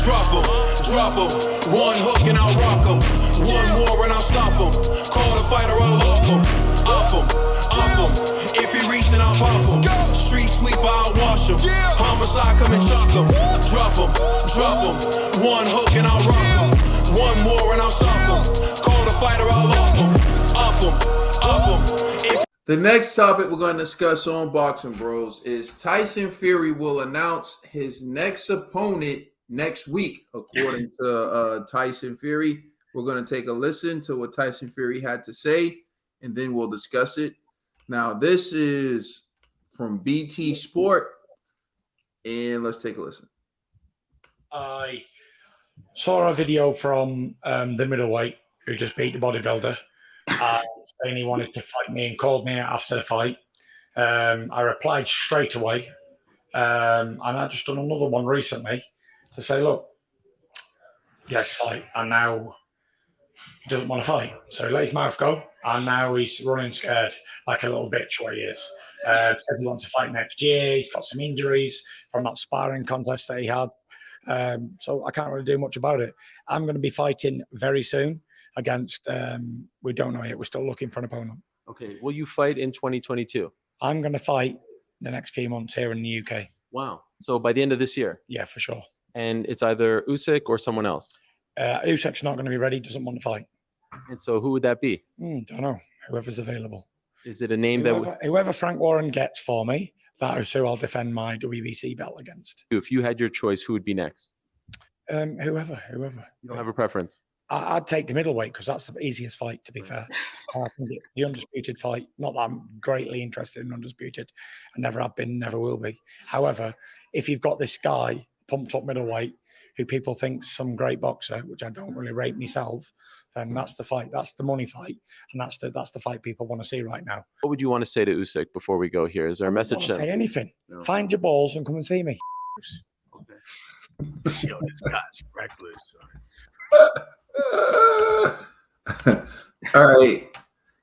Drop 'em. One hook and I'll rock 'em. One more and I'll stop 'em. Call the fighter, I'll lock 'em. Up 'em. If he reach, then I'll pop 'em. Street sweeper, I'll wash 'em. Homicide, come and chalk 'em. Drop 'em. One hook and I'll rock 'em. One more and I'll stop 'em. Call the fighter, I'll lock 'em. Up 'em. The next topic we're going to discuss on Boxing Bros is Tyson Fury will announce his next opponent next week, according to Tyson Fury. We're going to take a listen to what Tyson Fury had to say, and then we'll discuss it. Now, this is from BT Sport, and let's take a listen. I saw a video from the middleweight who just beat the bodybuilder, saying he wanted to fight me and called me after the fight. I replied straight away, and I just done another one recently to say, look, yes, fight, and now he doesn't want to fight. So he let his mouth go, and now he's running scared like a little bitch where he is. Says he wants to fight next year. He's got some injuries from that sparring contest that he had. So I can't really do much about it. I'm going to be fighting very soon against, we don't know yet. We're still looking for an opponent. Okay. Will you fight in 2022? I'm going to fight the next few months here in the UK. Wow. So by the end of this year? Yeah, for sure. And it's either Usyk or someone else? Usyk's not going to be ready. Doesn't want to fight. And so who would that be? Don't know. Whoever's available. Is it a name whoever Frank Warren gets for me, that is who I'll defend my WBC belt against. If you had your choice, who would be next? Whoever. You don't have a preference? I'd take the middleweight because that's the easiest fight, to be fair. I think the undisputed fight, not that I'm greatly interested in undisputed. I never have been, never will be. However, if you've got this guy, pumped up middleweight, who people think's some great boxer, which I don't really rate myself, then that's the fight. That's the money fight. And that's the fight people want to see right now. What would you want to say to Usyk before we go here? Is there a message? Say anything. No. Find your balls and come and see me. Okay. Yo, this guy's reckless, son. All right.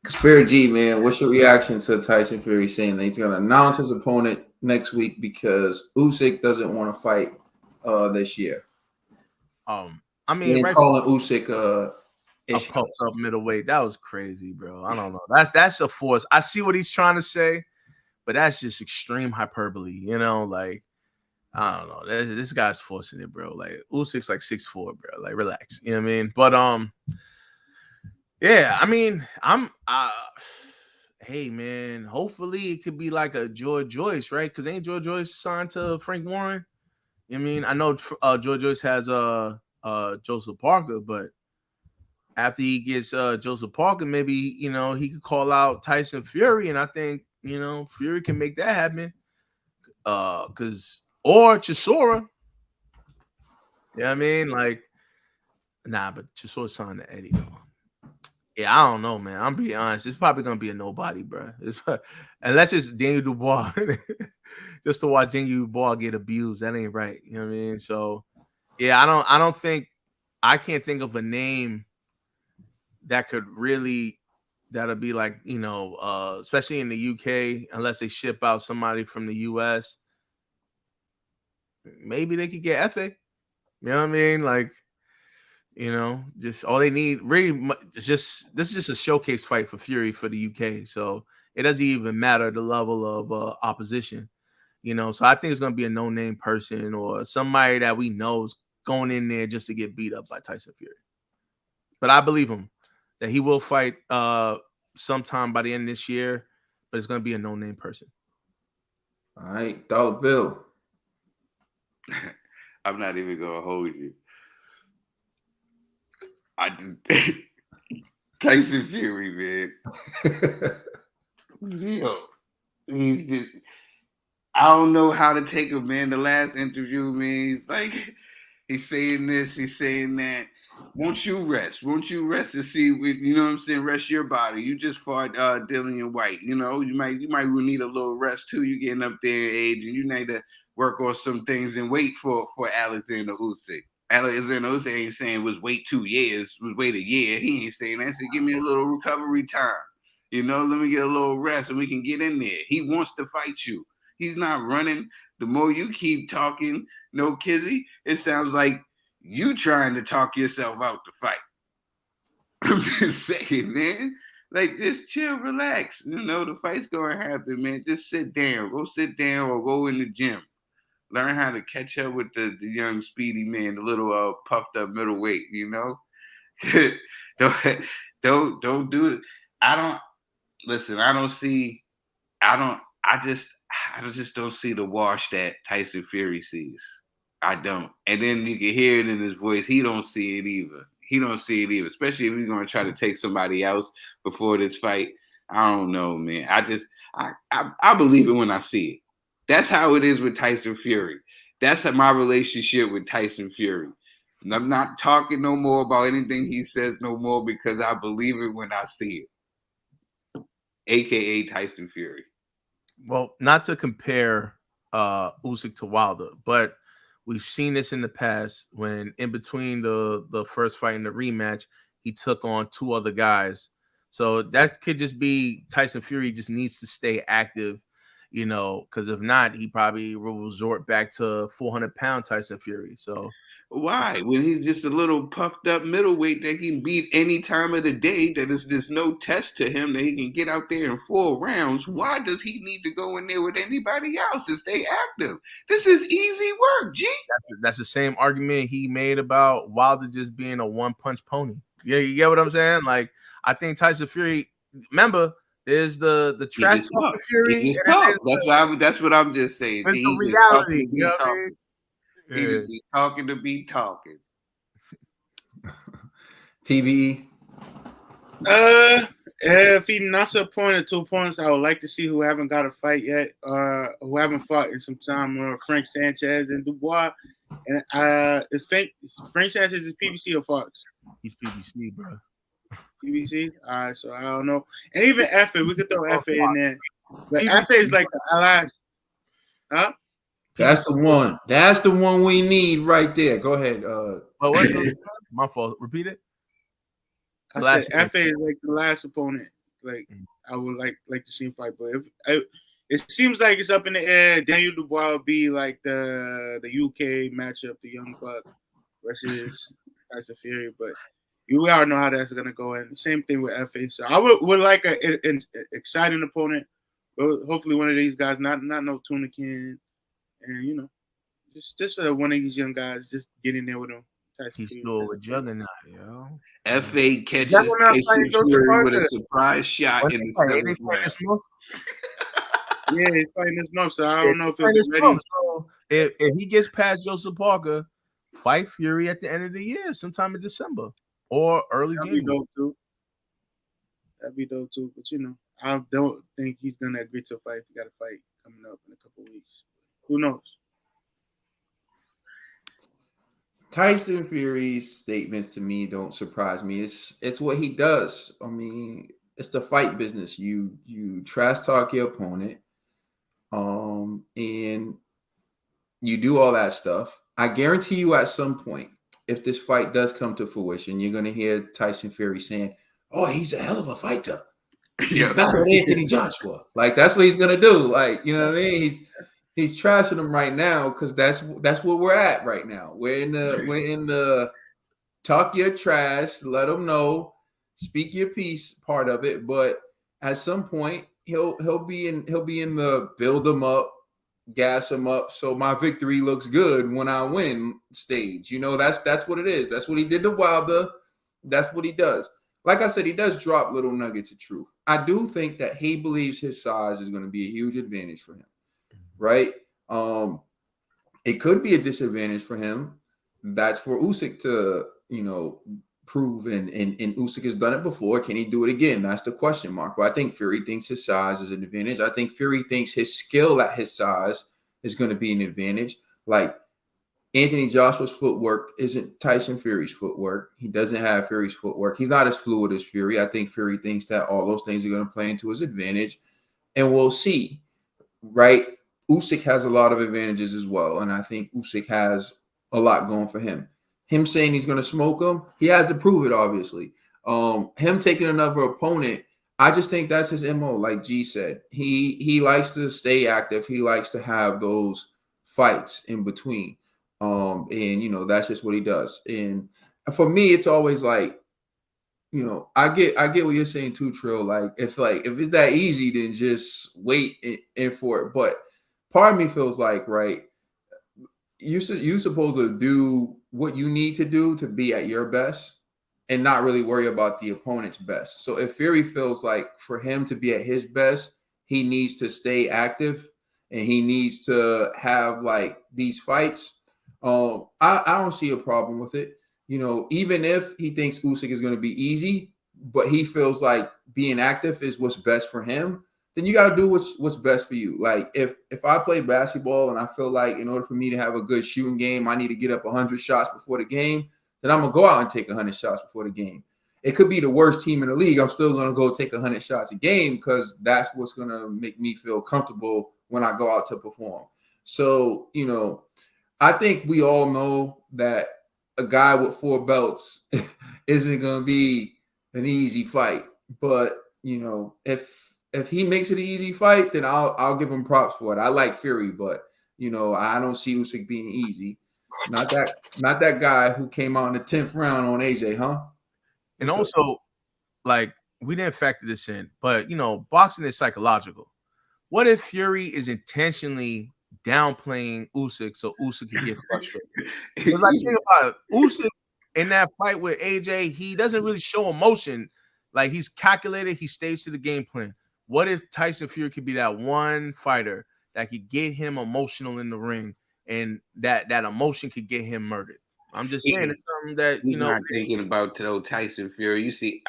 Conspiracy G, man, what's your reaction to Tyson Fury saying that he's going to announce his opponent next week because Usyk doesn't want to fight this year? I mean, calling Usyk a pumped up middleweight, that was crazy, bro. I don't know. That's a force. I see what he's trying to say, but that's just extreme hyperbole. You know, like I don't know. This guy's forcing it, bro. Like Usyk's like 6'4", bro. Like relax. You know what I mean? But yeah. I mean, hey man. Hopefully it could be like a Joyce, right? Because ain't Joyce signed to Frank Warren? You know what I mean? I know Joyce has Joseph Parker, but after he gets Joseph Parker, maybe, you know, he could call out Tyson Fury, and I think, you know, Fury can make that happen. Or Chisora. You know what I mean? Like, nah, but Chisora signed to Eddie, though. Yeah, I don't know, man. I'm being honest. It's probably going to be a nobody, bro. Unless it's Daniel Dubois. Just to watch Daniel Dubois get abused. That ain't right. You know what I mean? So, yeah, I can't think of a name that could really, that'll be like, you know, especially in the UK, unless they ship out somebody from the US. Maybe they could get Efe. You know what I mean? Like, you know, just all they need really is this is just a showcase fight for Fury for the UK. So it doesn't even matter the level of opposition, you know. So I think it's going to be a no-name person or somebody that we know is going in there just to get beat up by Tyson Fury. But I believe him that he will fight sometime by the end of this year, but it's going to be a no-name person. All right, Dollar Bill. I'm not even going to hold you. Tyson Fury, man. Yo, I don't know how to take him, man. The last interview, man, he's like, he's saying this, he's saying that. Won't you rest? Won't you rest to see? You know what I'm saying? Rest your body. You just fought Dillian White. You know, you might need a little rest too. You getting up there in age, and you need to work on some things and wait for Alexander Usyk. Alexander Usyk ain't saying wait 2 years, wait a year. He ain't saying that. He said, give me a little recovery time. You know, let me get a little rest and we can get in there. He wants to fight you. He's not running. The more you keep talking, no Kizzy, it sounds like You trying to talk yourself out the fight. I'm just saying, man. Like, just chill, relax. You know, the fight's going to happen, man. Just sit down. Go sit down or go in the gym. Learn how to catch up with the young, speedy man, the little puffed up middleweight, you know? don't do it. I just don't see the wash that Tyson Fury sees. I don't. And then you can hear it in his voice. He don't see it either. Especially if he's going to try to take somebody else before this fight. I don't know, man. I believe it when I see it. That's how it is with Tyson Fury. That's my relationship with Tyson Fury. And I'm not talking no more about anything he says no more because I believe it when I see it. AKA Tyson Fury. Well, not to compare Usyk to Wilder, but we've seen this in the past when in between the first fight and the rematch, he took on two other guys. So that could just be Tyson Fury just needs to stay active, you know, because if not, he probably will resort back to 400-pound Tyson Fury. So why? When he's just a little puffed up middleweight that can beat any time of the day, that is there's no test to him that he can get out there in 4 rounds. Why does he need to go in there with anybody else and stay active? This is easy work, G. that's the same argument he made about Wilder just being a one-punch pony. Yeah, you get what I'm saying? Like, I think Tyson Fury, remember, there's the trash talking Fury. That's what I'm just saying. It's the reality. You know what I mean? He just be talking to be talking. TBE. If he knocks a point or 2 opponents, I would like to see who haven't got a fight yet, who haven't fought in some time, Frank Sanchez and Dubois. And is Frank Sanchez is PBC or Fox? He's PBC, bro. PBC? All right, so I don't know. And even FA, we could throw FA in there. But FA is like the last. Huh? That's the one. That's the one we need right there. Go ahead. What? My fault. Repeat it. I said FA is like the last opponent. Like I would like to see him fight, but it seems like it's up in the air. Daniel Dubois will be like the UK matchup, the Young Buck versus Tyson Fury. But we all know how that's gonna go. And same thing with FA. So I would like an exciting opponent. But hopefully one of these guys, not no tuna can. And, you know, just one of these young guys just get in there with him. He's still a juggernaut, yo. FA catches Tyson Fury with a surprise shot in the 7th round. Yeah, he's fighting this month, so I don't know if he'll be ready. So if he gets past Joseph Parker, fight Fury at the end of the year, sometime in December or early January. That'd be dope too. But, you know, I don't think he's going to agree to a fight if he got a fight coming up in a couple weeks. Who knows? Tyson Fury's statements to me don't surprise me. It's what he does. I mean, it's the fight business. You trash talk your opponent, and you do all that stuff. I guarantee you, at some point, if this fight does come to fruition, you're gonna hear Tyson Fury saying, "Oh, he's a hell of a fighter. He's better than Anthony Joshua." Like, that's what he's gonna do. Like, you know what I mean? He's trashing them right now because that's where we're at right now. We're in the talk your trash, let them know, speak your piece part of it. But at some point, he'll be in the build them up, gas them up, so my victory looks good when I win stage. You know, that's what it is. That's what he did to Wilder. That's what he does. Like I said, he does drop little nuggets of truth. I do think that he believes his size is going to be a huge advantage for him. Right? It could be a disadvantage for him. That's for Usyk to, you know, prove, and Usyk has done it before. Can he do it again? That's the question mark. But I think Fury thinks his size is an advantage. I think Fury thinks his skill at his size is going to be an advantage. Like, Anthony Joshua's footwork isn't Tyson Fury's footwork. He doesn't have Fury's footwork. He's not as fluid as Fury. I think Fury thinks that all those things are going to play into his advantage, and we'll see. Right? Usyk has a lot of advantages as well, and I think Usyk has a lot going for him. Him saying he's going to smoke him, he has to prove it, obviously. Him taking another opponent, I just think that's his MO. Like G said, he likes to stay active. He likes to have those fights in between. And that's just what he does. And for me, it's always like, I get what you're saying too, Trill. Like if it's that easy, then just wait and for it. But part of me feels like, right, you supposed to do what you need to do to be at your best and not really worry about the opponent's best. So if Fury feels like for him to be at his best, he needs to stay active and he needs to have like these fights. I don't see a problem with it. Even if he thinks Usyk is going to be easy, but he feels like being active is what's best for him, then you got to do what's best for you. Like if I play basketball and I feel like in order for me to have a good shooting game, I need to get up 100 shots before the game, then I'm gonna go out and take 100 shots before the game. It could be the worst team in the league. I'm still gonna go take 100 shots a game because that's what's gonna make me feel comfortable when I go out to perform. So I think we all know that a guy with 4 belts isn't gonna be an easy fight. But if he makes it an easy fight, then I'll give him props for it. I like Fury, but I don't see Usyk being easy. Not that guy who came out in the 10th round on AJ, huh? And also, like, we didn't factor this in, but boxing is psychological. What if Fury is intentionally downplaying Usyk so Usyk can get frustrated? Because like, think about it, Usyk in that fight with AJ, he doesn't really show emotion. Like, he's calculated, he stays to the game plan. What if Tyson Fury could be that one fighter that could get him emotional in the ring, and that emotion could get him murdered? I'm just saying it's something that He's not thinking about Tyson Fury. You see,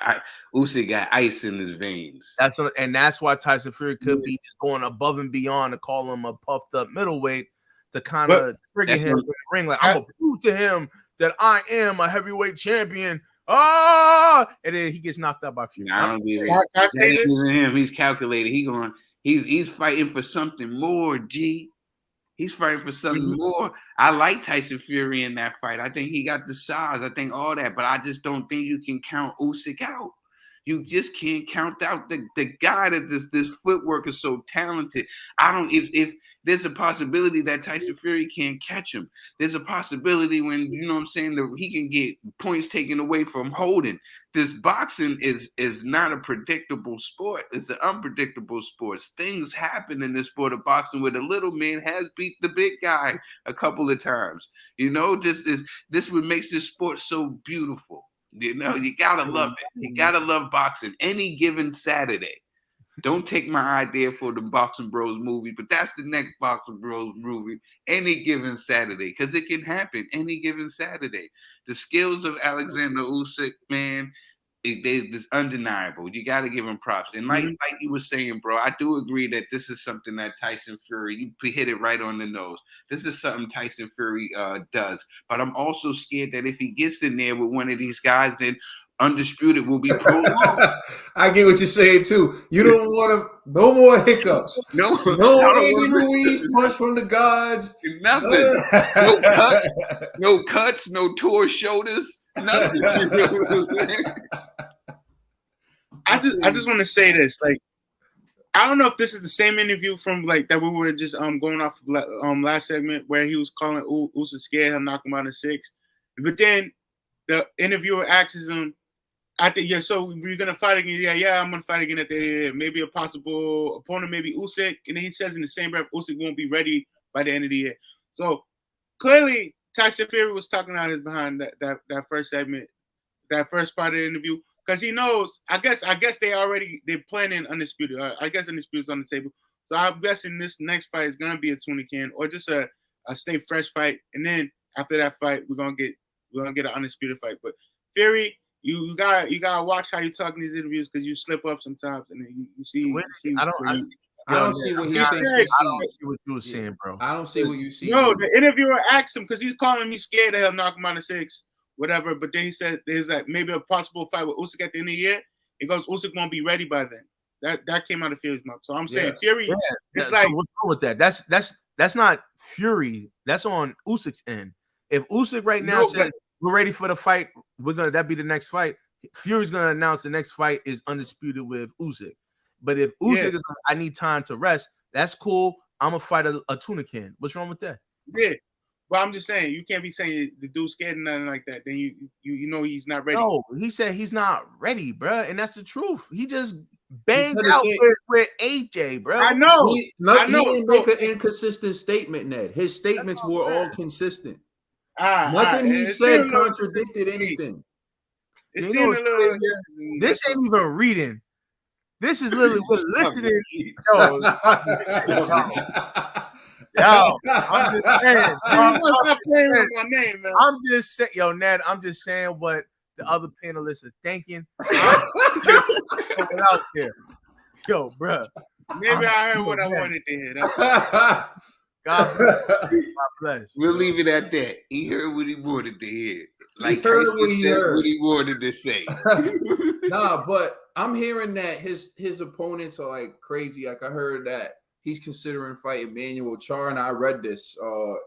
Usyk got ice in his veins. That's why Tyson Fury could be just going above and beyond to call him a puffed up middleweight to kind of trigger him in the ring. Like, I'm gonna prove to him that I am a heavyweight champion. And then he gets knocked out by Fury. I don't believe him. He's calculated. He's fighting for something more, G. He's fighting for something more. I like Tyson Fury in that fight. I think he got the size. I think all that, but I just don't think you can count Usyk out. You just can't count out the guy that this footwork is so talented. If there's a possibility that Tyson Fury can't catch him. There's a possibility when, that he can get points taken away from holding. This boxing is not a predictable sport. It's an unpredictable sport. Things happen in this sport of boxing where the little man has beat the big guy a couple of times. This what makes this sport so beautiful. You gotta love it. You gotta love boxing. Any given Saturday. Don't take my idea for the Boxing Bros movie, but that's the next Boxing Bros movie. Any given Saturday, because it can happen any given Saturday. The skills of Alexander Usyk, man, it's undeniable. You got to give him props. And like you were saying, bro, I do agree that this is something that Tyson Fury, you hit it right on the nose. This is something Tyson Fury does. But I'm also scared that if he gets in there with one of these guys, then Undisputed will be prolonged. I get what you're saying too. You don't want no more hiccups. No Andy Ruiz punch from the gods. Nothing. No cuts. No tore shoulders. Nothing. I just want to say this. Like, I don't know if this is the same interview from like that we were just going off last segment where he was calling Usyk scared he'll knock him out in 6. But then the interviewer asks him, I think, so we're gonna fight again. Yeah, I'm gonna fight again at the end of the year. Maybe a possible opponent, maybe Usyk. And then he says in the same breath, Usyk won't be ready by the end of the year. So clearly Tyson Fury was talking out his behind that first segment, that first part of the interview, because he knows. I guess they're planning Undisputed. I guess Undisputed's on the table. So I'm guessing this next fight is gonna be a tuna can or just a stay fresh fight. And then after that fight, we're gonna get an Undisputed fight. But Fury, you gotta watch how you talk in these interviews because you slip up sometimes, and then you see. I don't see what he said. I don't see what you were saying, bro. I don't see what you see. No, the interviewer asked him because he's calling me scared that he'll knock him out of 6, whatever. But then he said there's like maybe a possible fight with Usyk at the end of the year. He goes, Usyk won't be ready by then. That came out of Fury's mouth. So I'm saying Fury. Yeah. It's like, so what's wrong with that? That's not Fury. That's on Usyk's end. If Usyk right now says we're ready for the fight, that be the next fight. Fury's gonna announce the next fight is Undisputed with Usyk. But if Usyk is like, I need time to rest, that's cool. I'm gonna fight a tuna can. What's wrong with that? Yeah, Well, I'm just saying you can't be saying the dude's scared and nothing like that. Then you know he's not ready. No, he said he's not ready, bro, and that's the truth. He just He banged said the out same- with AJ, bro. I know. He I know. didn't make an inconsistent statement, Ned. His statements were all consistent. Nothing he said contradicted anything. It's You seeing know a little. crazy? This ain't even reading. This is literally we're listening. Yo, I'm just saying. Stop playing with my name, man. I'm just saying, yo, Ned. I'm just saying what the other panelists are thinking. I'm just throwing it out there. Yo, bro. Maybe I heard what I wanted to hear. That's God bless. God bless. We'll leave it at that. He heard what he wanted to hear. Like He heard Tyson what he said heard. what he wanted to say. Nah, but I'm hearing that his opponents are like crazy. Like I heard that he's considering fighting Manuel Char, and I read this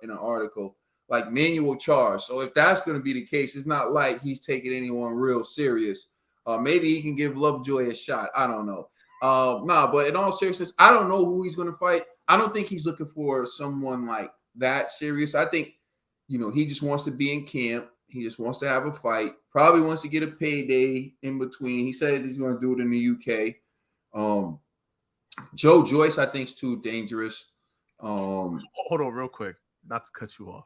in an article. Like Manuel Char. So if that's going to be the case, it's not like he's taking anyone real serious. Maybe he can give Lovejoy a shot. I don't know. Nah, but in all seriousness, I don't know who he's going to fight. I don't think he's looking for someone like that serious. I think, he just wants to be in camp. He just wants to have a fight. Probably wants to get a payday in between. He said he's going to do it in the UK. Joe Joyce, I think, is too dangerous. Hold on real quick. Not to cut you off.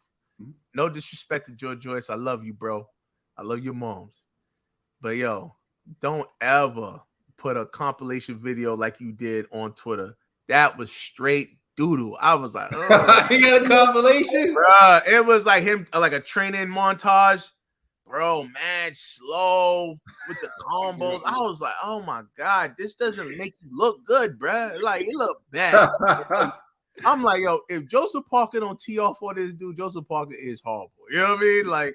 No disrespect to Joe Joyce. I love you, bro. I love your moms. But, yo, don't ever put a compilation video like you did on Twitter. That was straight doo-doo. I was like, oh. He got a compilation? Bruh, it was like him, like a training montage. Bro, mad slow with the combos. I was like, oh my God, this doesn't make you look good, bruh. Like, it looked bad. I'm like, yo, if Joseph Parker don't tee off for this dude, Joseph Parker is horrible. You know what I mean? Like,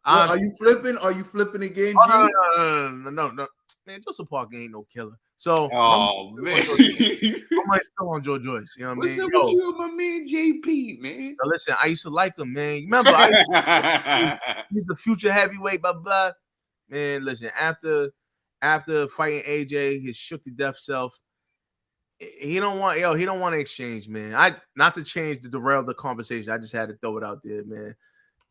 are you flipping? Are you flipping again, G? No. Man, Joseph Parker ain't no killer. So, man, I'm like on Joe Joyce. You know what I mean? What's up with you and my man JP, man? Yo, listen, I used to like him, man. Remember, he's the future heavyweight, blah blah. Man, listen, after fighting AJ, his shook to death self, he don't want to exchange, man. Not to change the derail the conversation. I just had to throw it out there, man.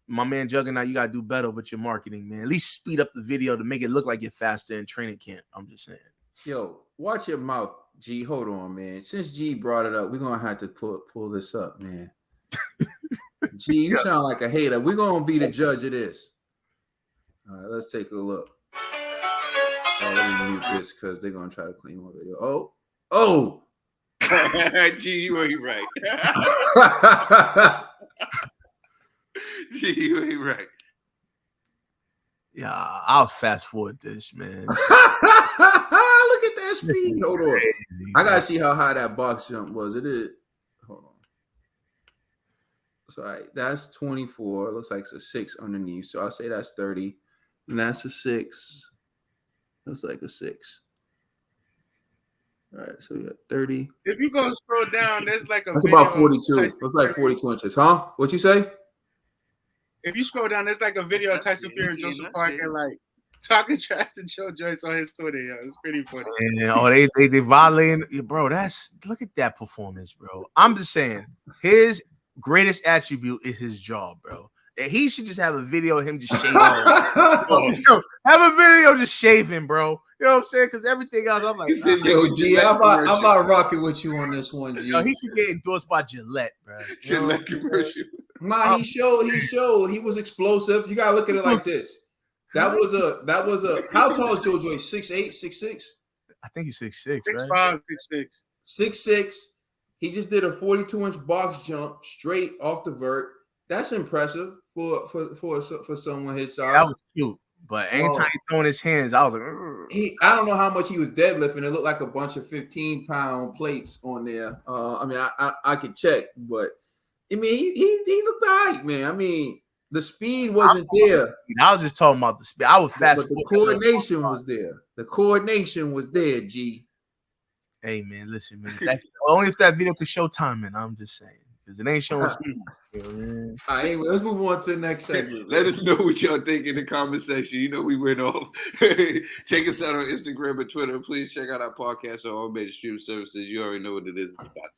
My man Juggernaut, you gotta do better with your marketing, man. At least speed up the video to make it look like you're faster in training camp. I'm just saying. Yo, watch your mouth, G. Hold on, man. Since G brought it up, we're gonna have to pull this up, man. G, you sound like a hater. We're gonna be the judge of this. All right, let's take a look. Let me mute this because they're gonna try to clean my video. Oh. G, you ain't right. G, you ain't right. Yeah, I'll fast forward this, man. Look at that speed. Hold on. I gotta see how high that box jump was. It is. Hold on. Sorry, that's 24. It looks like it's a 6 underneath. So I'll say that's 30. And that's a 6. Looks like a 6. All right, so we got 30. If you go scroll down, there's like a that's about 42. Looks like 42 inches, huh? What you say? If you scroll down, there's like a video of Tyson Fury and Joseph Parker like talking trash to Joe Joyce on his Twitter. Yo, it's pretty funny. And, they violating, bro. Look at that performance, bro. I'm just saying, his greatest attribute is his jaw, bro. And he should just have a video of him just shaving. Have a video just shaving, bro. You know what I'm saying? Because everything else, I'm like, yo, G, I'm not rocking with you on this one, G. Yo, he should get endorsed by Gillette, bro. Gillette commercial. Nah, he showed. He was explosive. You gotta look at it like this. That was a. How tall is Joe Joyce? 6'8", 6'6"? I think he's 6'6", 6'5", 6'6". 6'6". He just did a 42-inch box jump straight off the vert. That's impressive for someone his size. That was cute. But anytime he's throwing his hands, I was like, I don't know how much he was deadlifting. It looked like a bunch of 15-pound plates on there. I mean, I could check, but I mean, he looked all right, man. I mean, the speed wasn't there. I was just talking about the speed. I was fast. But the coordination was there. The coordination was there, G. Hey, man, listen, man. That's only if that video could show timing. I'm just saying. Because it ain't showing speed. All right, anyway, let's move on to the next segment. Let us know what y'all think in the comment section. You know we went off. Check us out on Instagram and Twitter. Please check out our podcast on all major streaming services. You already know what it is. It's about